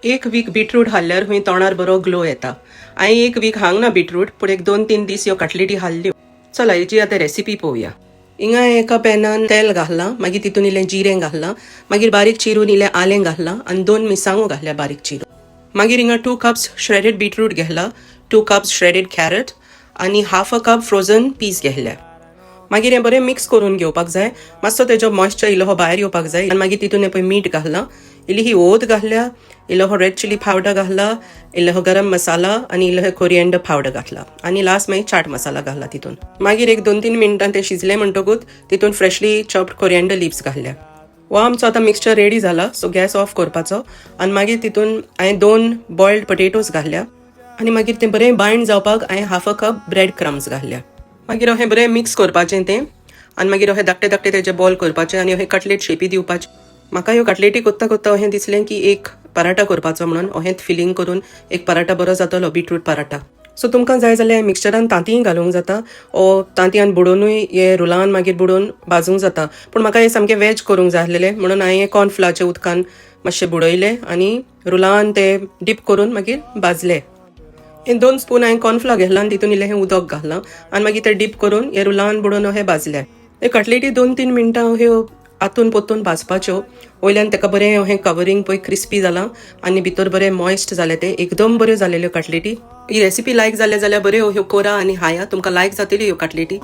एक weak beetroot हाल्ल्यार हुंय तोंडार बरो ग्लो येता. हांवें एक वीक हांग ना बीटरूट, पूण एक 2-3 दीस ह्यो कटलेटी हाल्ल्यो. चला हेची आतां रेसिपी पळोवया. हिंगा एका पॅनान तेल घातलां, मागीर तितून इल्लें जिरें घातलां, मागीर बारीक चिरून इल्लें आलें घातलां आनी 2 मिरसांगो घातल्या बारीक चिरून. मागीर हिंगा 2 कप्स श्रेडेड बीटरूट घेतला, 2 कप्स श्रेडेड कॅरट आनी half a cup frozen peas घेतल्या. मागीर हें बरें मिक्स करून घेवपाक जाय. मातसो तेजो मॉइस्चर इल्लो भायर येवपाक जाय आनी मागीर तितून पळय मीठ घातलां, इल्ली ही ओत घातल्या, इल्लो रेड चिली पावडर घातला, इल्लो गरम मसाला आनी इल्लो कोरिएंडर पावडर घातला आनी लास्ट मागीर चाट मसाला घातला तितून. मागीर एक 2-3 मिनटां ते शिजले म्हणटकूच तितून फ्रेशली चॉप्ड कोरिएंडर लिव्स घातल्या. हो आमचो आतां मिक्सचर रेडी जाला, सो गॅस ऑफ करपाचो आनी मागीर तितून हांवें 2 बॉयल्ड पोटेटोज घातल्या आनी मागीर तें बरें बायंड जावपाक हांवें half a cup bread crumbs घातल्या. मागीर अशें बरें मिक्स करपाचें तें आनी मागीर अशें धाकटे धाकटे तेजे बॉल करपाचे आनी अशें कटलेट शेपी दिवपाचे. म्हाका ह्यो कटलेटी कोत्ता कोत्ता अशें दिसलें की एक पराठा करपाचो म्हणून अशेंच फिलींग करून एक पराठा बरो जातलो, बीटरूट पराठा. सो तुमकां जाय जाल्यार मिक्सचरान तांतीय घालूंक जाता ओ तांतयान बुडोवनूय हे रुलान मागीर बुडोवन भाजूंक जाता. पूण म्हाका हे सामकें वेज करूंक जाय आसलेलें म्हणून हांवें कॉर्नफ्लावरच्या उदकान मातशें बुडयलें आनी रुलान ते डीप करून मागीर भाजले. हे 2 स्पून हांवें कॉर्नफ्लावर घेतला आनी तितून इल्लें हें उदक घातलां आनी मागीर ते डीप करून हे रुलान बुडोवन अशें भाजले. हे कटलेटी 2-3 मिनटां ह्यो आतून पोतून भाजपाच्यो. वयल्यान तेका बरें अशें कवरींग पळय क्रिस्पी जालां आनी भितर बरें मॉइस्ट जालें, ते एकदम बऱ्यो जालेल्यो कटलेटी. ही रेसिपी लायक जाल्या जाल्यार बऱ्यो ह्यो कोरा आनी हाया, तुमकां लायक जातल्यो ह्यो कटलेटी.